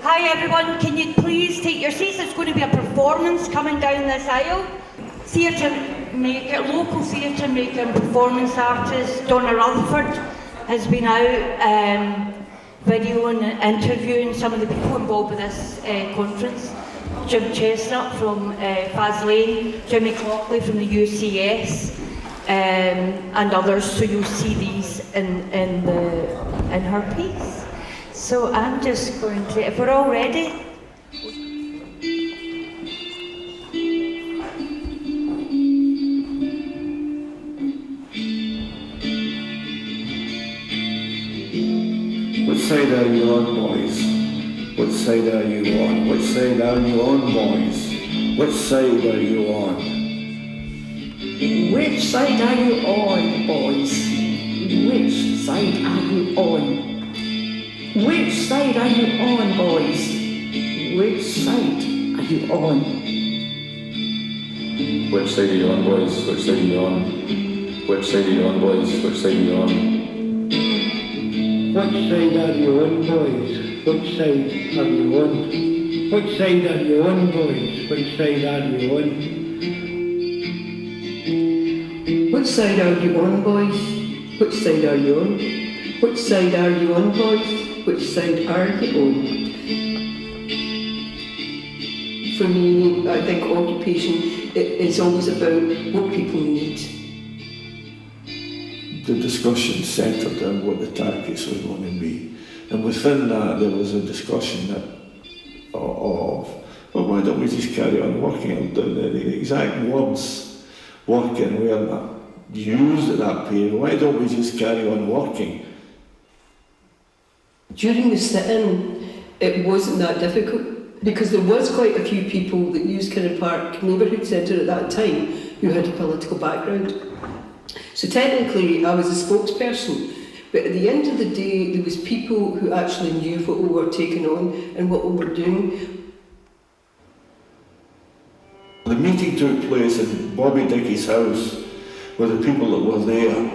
Hi everyone, can you please take your seats? There's going to be a performance coming down this aisle. Local theatre maker and performance artist Donna Rutherford has been out videoing and interviewing some of the people involved with this conference. Jim Chestnut from Faslane, Jimmy Cloughley from the UCS, and others, so you'll see these in her piece. So I'm just going to, if we're all ready. Which side are you on, boys? Which side are you on? Which side are you on, boys? Which side are you on? Which side are you on, boys? Which side are you on? Which side are you on, boys? Which side are you on? Which side are you on, boys? Which side are you on? Which side are you on, boys? Which side are you on? Which side are you on, boys? Which side are you on? Which side are you on, boys? Which side are you on? Which side are you on, boys? Which side are you on? Which side are you on, boys? Which side are you on? For me, I think occupation is always about what people need. The discussion centred on what the targets were going to be. And within that, there was a discussion of, well, why don't we just carry on working? The exact words working were not used at that period. Why don't we just carry on working? During the sit-in, it wasn't that difficult because there was quite a few people that used Kinnan Park neighbourhood centre at that time who had a political background. So technically I was a spokesperson, but at the end of the day there was people who actually knew what we were taking on and what we were doing. The meeting took place in Bobby Dickie's house with the people that were there,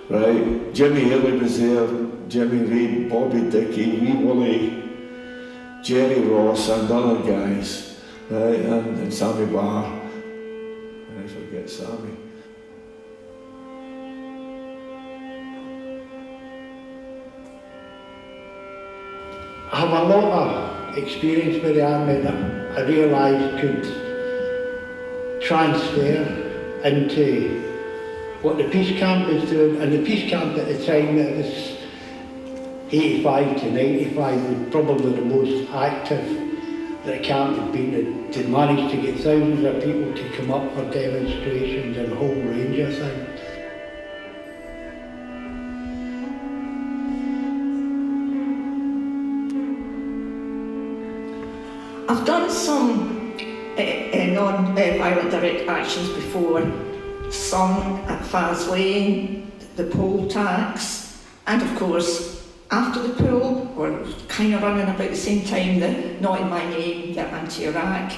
right? Jimmy Early was there, Jimmy Reid, Bobby Dickie, Wee Willie, Jerry Ross and other guys, right? And Sammy Barr, and I forget Sammy. I have a lot of experience with the army that I realised could transfer into what the peace camp is doing, and the peace camp at the time, that was 85 to 95, was probably the most active that the camp had been. They managed to get thousands of people to come up for demonstrations and a whole range of things. I've done some non-violent direct actions before, some at Faslane, the poll tax, and of course after the poll, or kind of running about the same time, the Not in My Name, the anti-Iraq.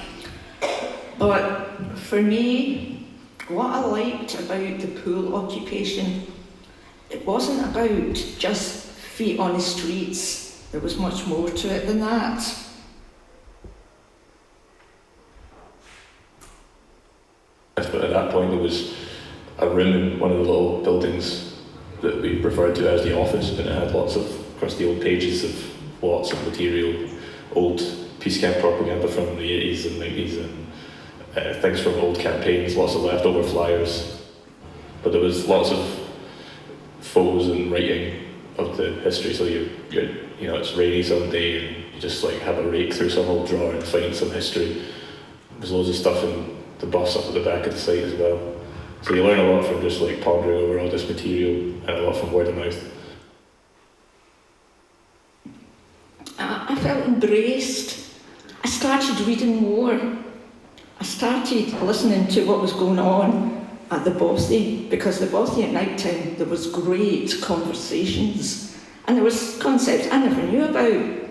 But for me, what I liked about the pool occupation, it wasn't about just feet on the streets. There was much more to it than that. But at that point there was a room in one of the little buildings that we referred to as the office, and it had lots of crusty old pages of lots of material, old peace camp propaganda from the 80s and 90s, and things from old campaigns, lots of leftover flyers. But there was lots of photos and writing of the history, so you know, it's rainy some day and you just like have a rake through some old drawer and find some history. There's loads of stuff in the bus up at the back of the site as well. So you learn a lot from just like pondering over all this material, and a lot from word of mouth. I felt embraced. I started reading more. I started listening to what was going on at the Bothy, because the Bothy at night time there was great conversations and there was concepts I never knew about.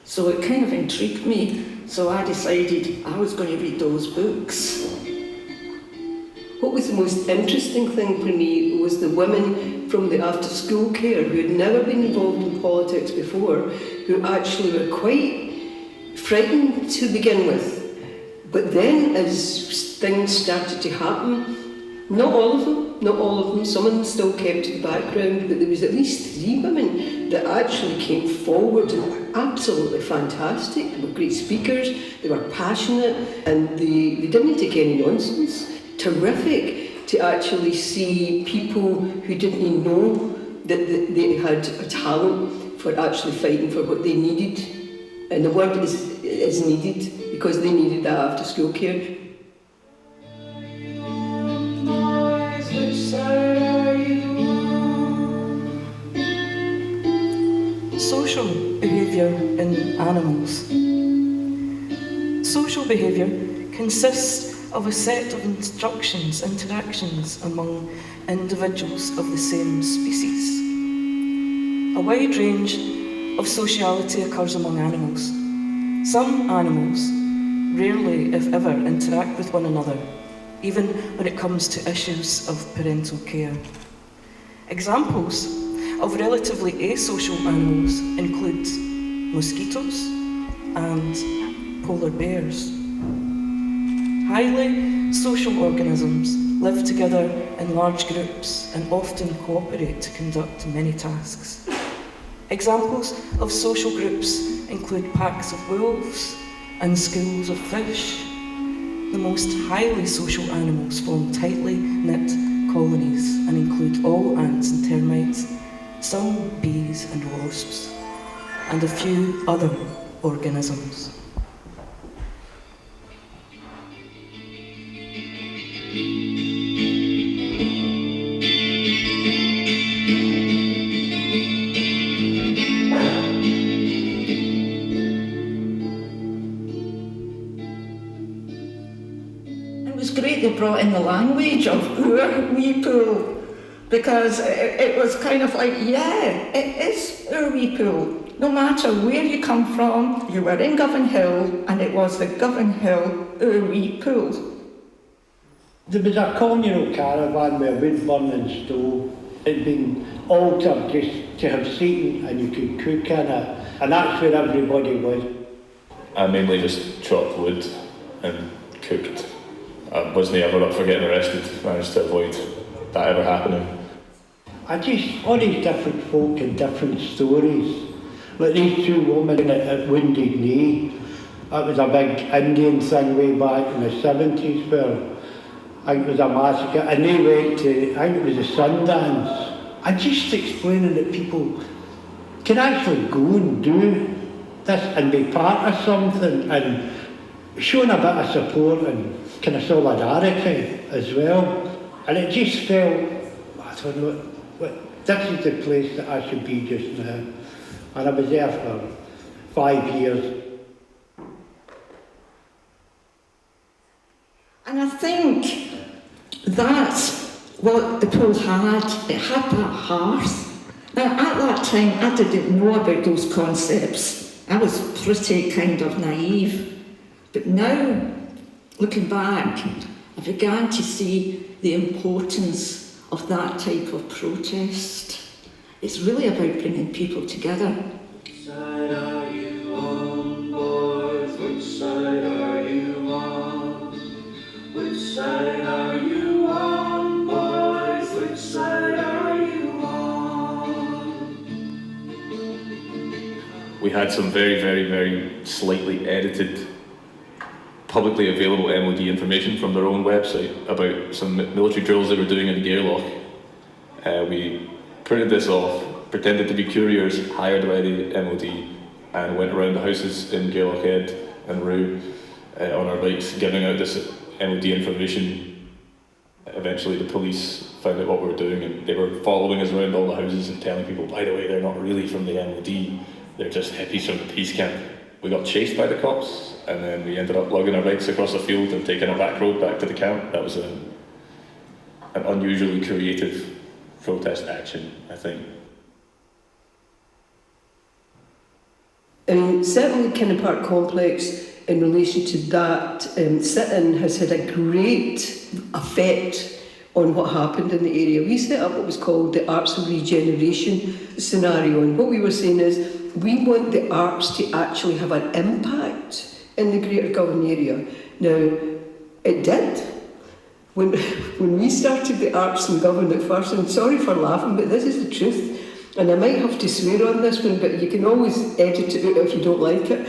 So it kind of intrigued me. So I decided I was going to read those books. What was the most interesting thing for me was the women from the after-school care who had never been involved in politics before, who actually were quite frightened to begin with. But then as things started to happen, not all of them, some of them still kept to the background, but there was at least 3 women that actually came forward and were absolutely fantastic. They were great speakers, they were passionate, and they didn't take any nonsense. Terrific to actually see people who didn't know that they had a talent for actually fighting for what they needed. And the word is needed, because they needed that after school care. Social behaviour in animals. Social behaviour consists of a set of interactions among individuals of the same species. A wide range of sociality occurs among animals. Some animals rarely, if ever, interact with one another, even when it comes to issues of parental care. Examples of relatively asocial animals include mosquitoes and polar bears. Highly social organisms live together in large groups and often cooperate to conduct many tasks. Examples of social groups include packs of wolves and schools of fish. The most highly social animals form tightly knit colonies and include all ants and termites, some bees and wasps, and a few other organisms. They brought in the language of our wee pool, because it was kind of like, yeah, it is our wee pool. No matter where you come from, you were in Govanhill, and it was the Govanhill our wee pool. There was a communal caravan with a wood-burning stove. It'd been altered just to have seating and you could cook in it, and that's where everybody was. I mainly just chopped wood and cooked. I wasn't ever up for getting arrested, managed to avoid that ever happening. All these different folk and different stories. Like these 2 women at Wounded Knee, that was a big Indian thing way back in the 70s where I think it was a massacre, and they went to, I think it was a Sundance, and just explaining that people can actually go and do this and be part of something, and showing a bit of support and kind of solidarity as well. And it just felt, I don't know, this is the place that I should be just now. And I was there for 5 years. And I think that's what the pool had. It had that hearth. Now, at that time, I didn't know about those concepts. I was pretty kind of naive. But now, looking back, I began to see the importance of that type of protest. It's really about bringing people together. Which side are you on, boys? Which side are you on? Which side are you on, boys? Which side are you on? We had some very, very, very slightly edited publicly available MOD information from their own website about some military drills they were doing in Gairloch. We printed this off, pretended to be couriers hired by the MOD, and went around the houses in Gairloch Head and Rue on our bikes giving out this MOD information. Eventually the police found out what we were doing, and they were following us around all the houses and telling people, by the way, they're not really from the MOD, they're just hippies from the peace camp. We got chased by the cops, and then we ended up lugging our bikes across the field and taking a back road back to the camp. That was an unusually creative protest action, I think. Certainly Kinnan Park Complex, in relation to that sit-in, has had a great effect on what happened in the area. We set up what was called the Arts of Regeneration scenario, and what we were saying is we want the arts to actually have an impact in the Greater Govan area. Now, it did. When we started the arts in Govan at first, and sorry for laughing, but this is the truth, and I might have to swear on this one, but you can always edit it out if you don't like it.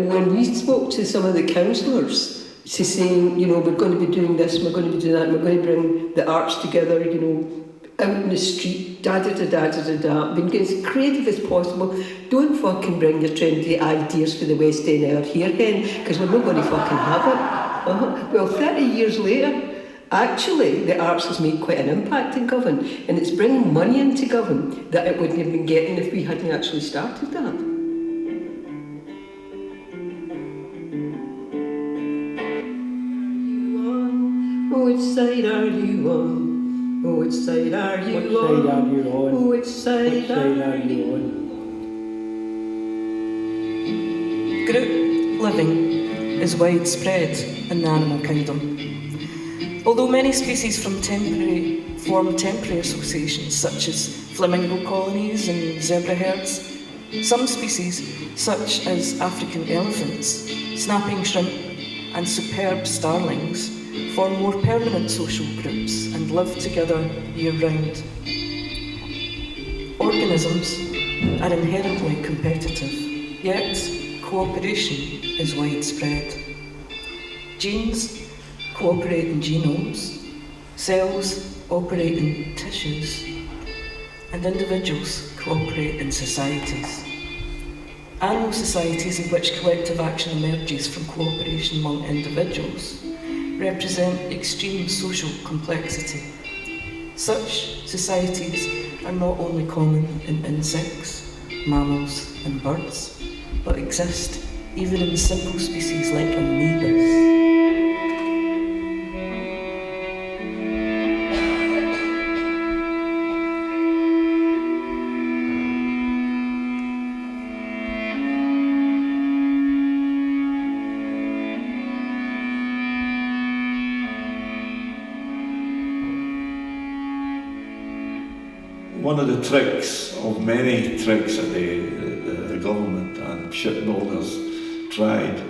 When we spoke to some of the councillors, to saying, you know, we're going to be doing this, we're going to be doing that, and we're going to bring the arts together, you know, out in the street, being as creative as possible. Don't fucking bring your trendy ideas for the West End out here again, because we're not going to fucking have it. Well, 30 years later, actually, the arts has made quite an impact in Govan, and it's bringing money into Govan that it wouldn't have been getting if we hadn't actually started that. Which side are you on? Which side are you on? Which side are you on? Which side are you on? Group living is widespread in the animal kingdom. Although many species form temporary associations, such as flamingo colonies and zebra herds, some species, such as African elephants, snapping shrimp, and superb starlings, form more permanent social groups and live together year-round. Organisms are inherently competitive, yet cooperation is widespread. Genes cooperate in genomes, cells operate in tissues, and individuals cooperate in societies. Animal societies in which collective action emerges from cooperation among individuals represent extreme social complexity. Such societies are not only common in insects, mammals and birds, but exist even in simple species like amoebas. One of the tricks, of many tricks that the government and shipbuilders tried,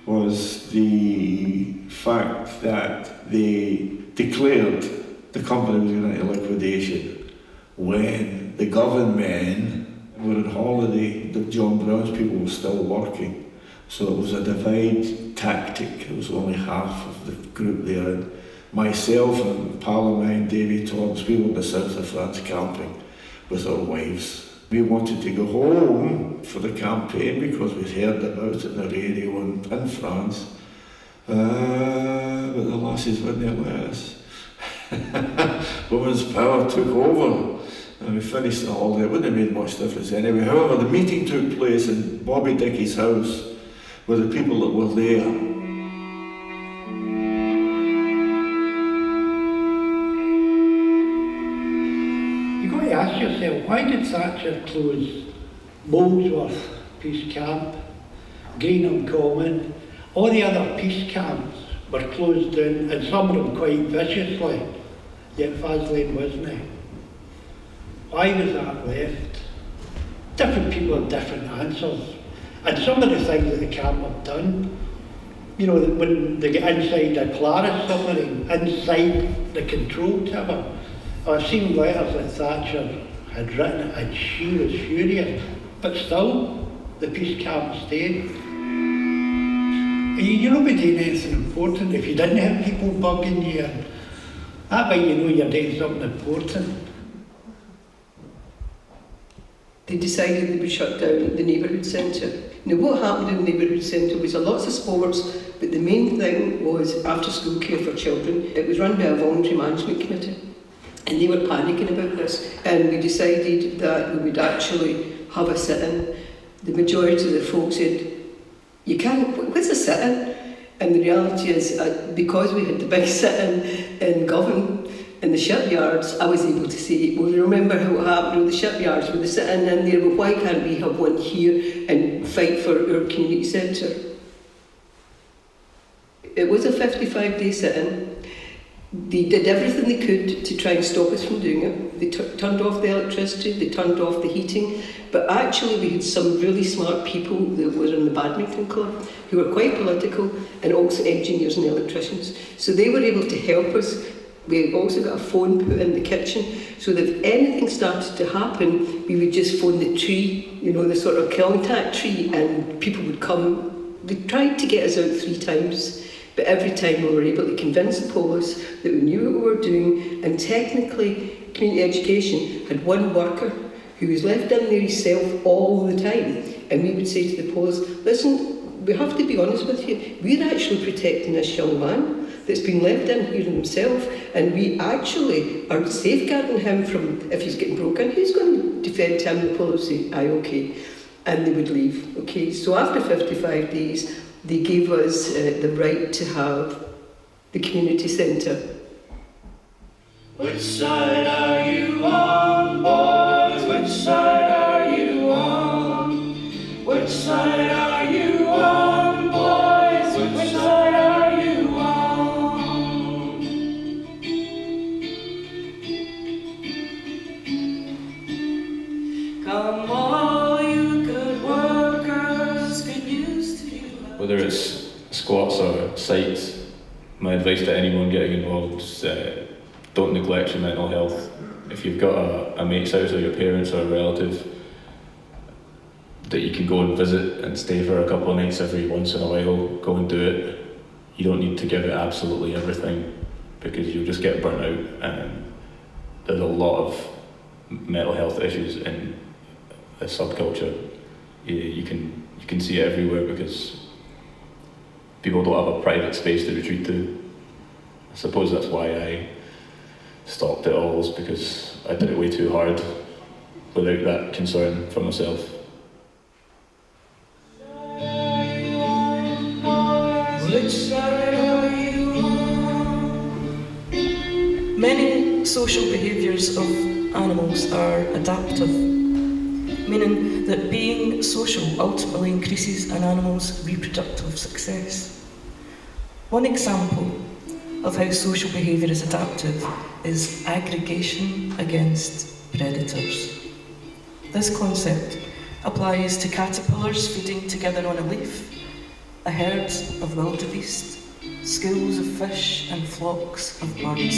was the fact that they declared the company was going into liquidation when the government were on holiday. The John Brown's people were still working, so it was a divide tactic. It was only half of the group there. And myself and pal of mine, Davy Torrance, we were in the south of France camping with our wives. We wanted to go home for the campaign because we'd heard about it on the radio in France. But the lassies wouldn't let us. Women's power took over and we finished the holiday. It wouldn't have made much difference anyway. However, the meeting took place in Bobby Dickie's house with the people that were there. Ask yourself, why did Thatcher close Molesworth Peace Camp, Greenham Common? All the other peace camps were closed down, and some of them quite viciously, yet Faslane wasn't. Why was that left? Different people have different answers. And some of the things that the camp have done, you know, when they get inside a Claris submarine, inside the control tower, I've seen letters that Thatcher had written and she was furious, but still, the peace camp stayed. You're not doing anything important if you didn't have people bugging you. That way you know you're doing something important. They decided they would shut down the neighbourhood centre. Now what happened in the neighbourhood centre was a lots of sports, but the main thing was after school care for children. It was run by a voluntary management committee. And they were panicking about this, and we decided that we would actually have a sit-in. The majority of the folks said, you can't, what's a sit-in? And the reality is, because we had the big sit-in in Govan, in the shipyards, I was able to say, well, you remember how it happened with the shipyards, with the sit-in in there, well, why can't we have one here and fight for our community centre? It was a 55-day sit-in. They did everything they could to try and stop us from doing it. They turned off the electricity, they turned off the heating, but actually we had some really smart people that were in the badminton club who were quite political and also engineers and electricians. So they were able to help us. We also got a phone put in the kitchen so that if anything started to happen, we would just phone the tree, you know, the sort of contact tree, and people would come. They tried to get us out 3 times. But every time we were able to convince the police that we knew what we were doing, and technically community education had one worker who was left in there himself all the time, and we would say to the police, listen, we have to be honest with you, we're actually protecting this young man that's been left in here himself, and we actually are safeguarding him from, if he's getting broken, who's going to defend him? The police say, aye, okay, and they would leave. Okay, so after 55 days, they gave us the right to have the community centre. Which side are you on, boys? Which side are you on? Which side are you on, boys? Which side are you on? Come all you good workers, good news to you. Whether it's squats or sites, my advice to anyone getting involved is don't neglect your mental health. If you've got a mate's house or your parents or a relative that you can go and visit and stay for a couple of nights every once in a while, go and do it. You don't need to give it absolutely everything because you'll just get burnt out. And there's a lot of mental health issues in a subculture. You can see it everywhere because people don't have a private space to retreat to. I suppose that's why I stopped it all, is because I did it way too hard without that concern for myself. Which side are you on? Many social behaviours of animals are adaptive, meaning that being social ultimately increases an animal's reproductive success. One example of how social behaviour is adaptive is aggregation against predators. This concept applies to caterpillars feeding together on a leaf, a herd of wildebeest, schools of fish and flocks of birds.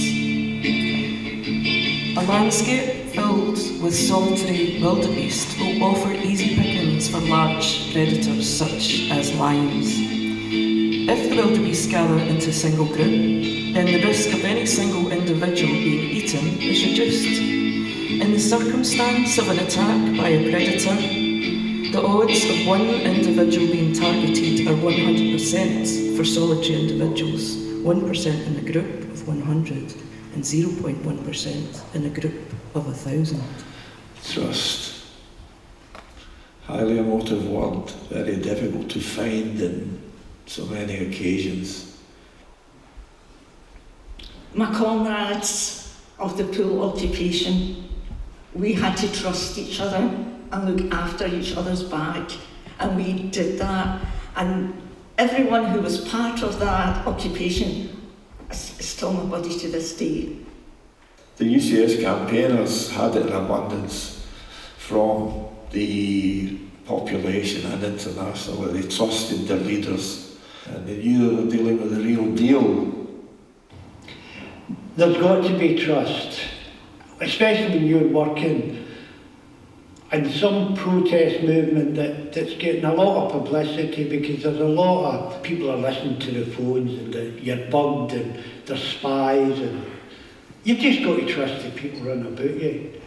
A landscape filled with solitary wildebeest will offer easy pickings for large predators such as lions. If the wildebeest gather into a single group, then the risk of any single individual being eaten is reduced. In the circumstance of an attack by a predator, the odds of one individual being targeted are 100% for solitary individuals, 1% in a group of 100, and 0.1% in a group of 1,000. Trust. Highly emotive word, very difficult to find in so many occasions. My comrades of the pool occupation, we had to trust each other and look after each other's back, and we did that, and everyone who was part of that occupation is still my buddies to this day. The UCS campaigners had it in abundance from the population and internationally. They trusted their leaders and they knew they were dealing with the real deal. There's got to be trust, especially when you're working in some protest movement that's getting a lot of publicity because there's a lot of people are listening to the phones and you're bugged and there's spies, and you've just got to trust the people running about you.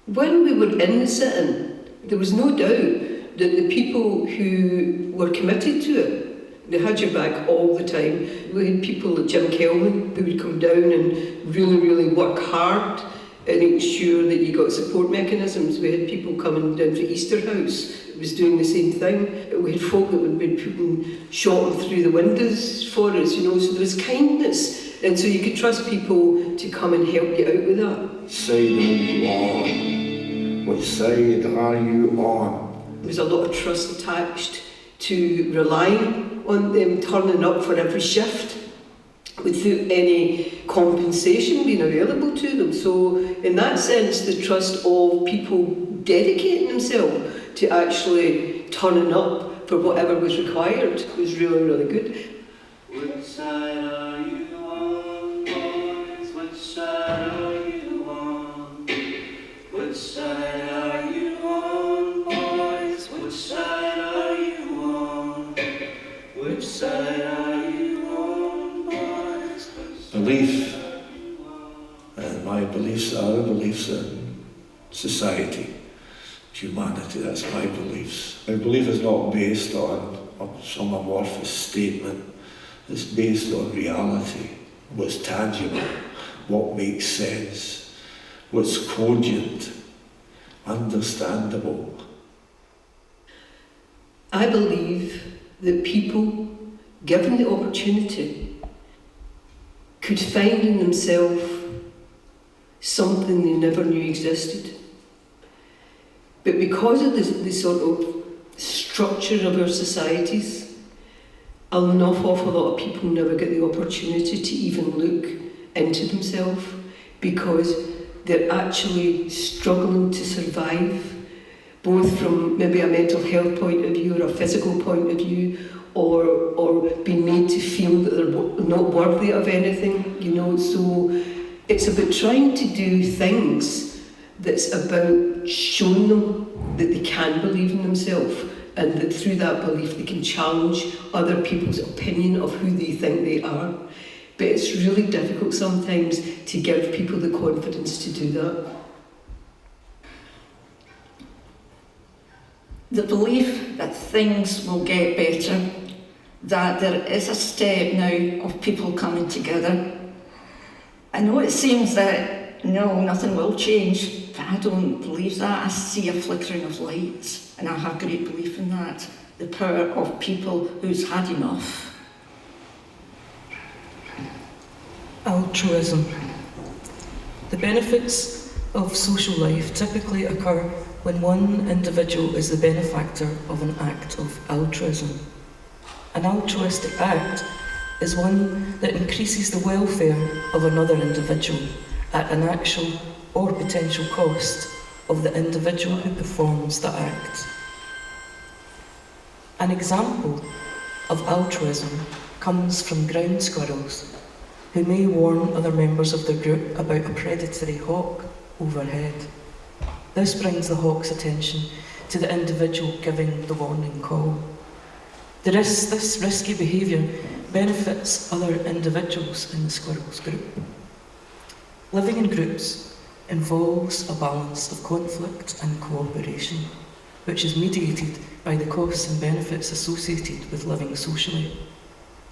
When we were in the sit-in, there was no doubt that the people who were committed to it, they had your back all the time. We had people like Jim Kelman who would come down and really, really work hard and ensure that you got support mechanisms. We had people coming down from Easter House, it was doing the same thing. We had folk that would be people shot through the windows for us, you know, so there was kindness. And so you could trust people to come and help you out with that. Side are you on? Which side are you on? There was a lot of trust attached to relying on them turning up for every shift. without any compensation being available to them. So in that sense, the trust of people dedicating themselves to actually turning up for whatever was required was really, really good. Which side are you on, boys? Which side are you on? Which side are you on, boys? Which side are you on? Which side are you on, boys? Belief, and my beliefs are beliefs in society, humanity. That's my beliefs. My belief is not based on some amorphous statement. It's based on reality, what's tangible, what makes sense, what's cogent, understandable. I believe that people, given the opportunity, could find in themselves something they never knew existed. But because of the sort of structure of our societies, an awful lot of people never get the opportunity to even look into themselves because they're actually struggling to survive, both from maybe a mental health point of view or a physical point of view, or being made to feel that they're not worthy of anything, you know. So it's about trying to do things that's about showing them that they can believe in themselves, and that through that belief they can challenge other people's opinion of who they think they are. But it's really difficult sometimes to give people the confidence to do that. The belief that things will get better, that there is a step now of people coming together. I know it seems that no, nothing will change, but I don't believe that. I see a flickering of lights, and I have great belief in that. The power of people who's had enough. Altruism. The benefits of social life typically occur when one individual is the benefactor of an act of altruism. An altruistic act is one that increases the welfare of another individual at an actual or potential cost of the individual who performs the act. An example of altruism comes from ground squirrels, who may warn other members of their group about a predatory hawk overhead. This brings the hawk's attention to the individual giving the warning call. This risky behaviour benefits other individuals in the squirrel's group. Living in groups involves a balance of conflict and cooperation, which is mediated by the costs and benefits associated with living socially.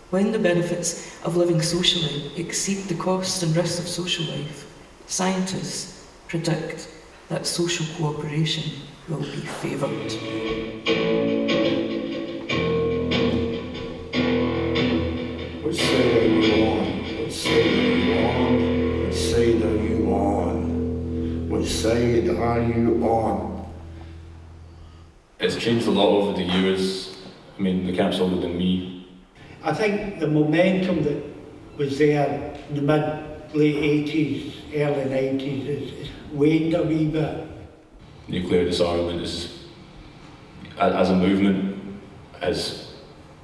When the benefits of living socially exceed the costs and risks of social life, scientists predict that social cooperation will be favoured. Which side are you on? Which side are you on? Which side are you on? Which side are you on? It's changed a lot over the years. I mean, the camp's older than me. I think the momentum that was there in the mid-late 80s, early 90s is waned a wee bit. Nuclear disarmament is, as a movement, has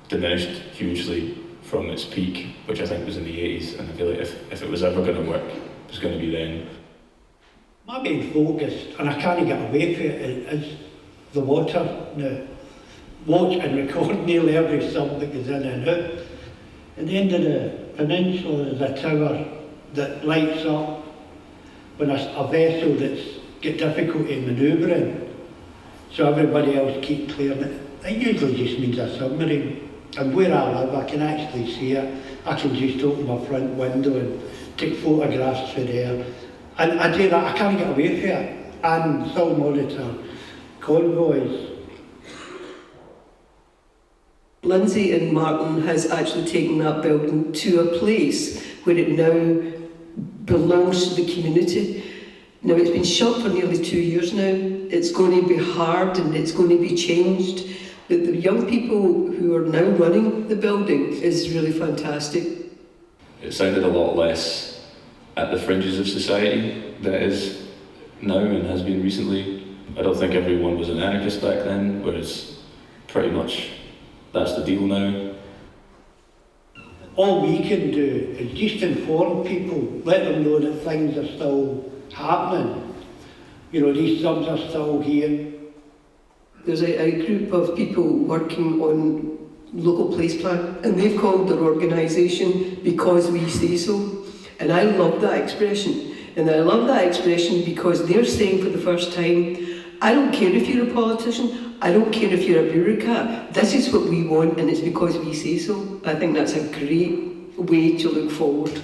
diminished hugely from its peak, which I think was in the 80s, and I feel like if it was ever going to work, it was going to be then. My main focus, and I can't get away from it, is the water now. Watch and record nearly every sub that goes in and out. At the end of the peninsula is a tower that lights up when a vessel that's got difficulty manoeuvring, so everybody else keep clearing it. It usually just means a submarine. And where I live, I can actually see it. I can just open my front window and take photographs through there. And I do that, I can't get away from it. And still monitor convoys. Lindsay and Martin has actually taken that building to a place where it now belongs to the community. Now, it's been shut for nearly 2 years now. It's going to be hard and it's going to be changed. But the young people who are now running the building is really fantastic. it sounded a lot less at the fringes of society than it is now and has been recently. I don't think everyone was an anarchist back then, whereas pretty much that's the deal now. All we can do is just inform people, let them know that things are still happening. You know, these subs are still here. There's a group of people working on local place plan, and they've called their organisation Because We Say So. And I love that expression. And I love that expression because they're saying for the first time, I don't care if you're a politician, I don't care if you're a bureaucrat, this is what we want and it's because we say so. I think that's a great way to look forward.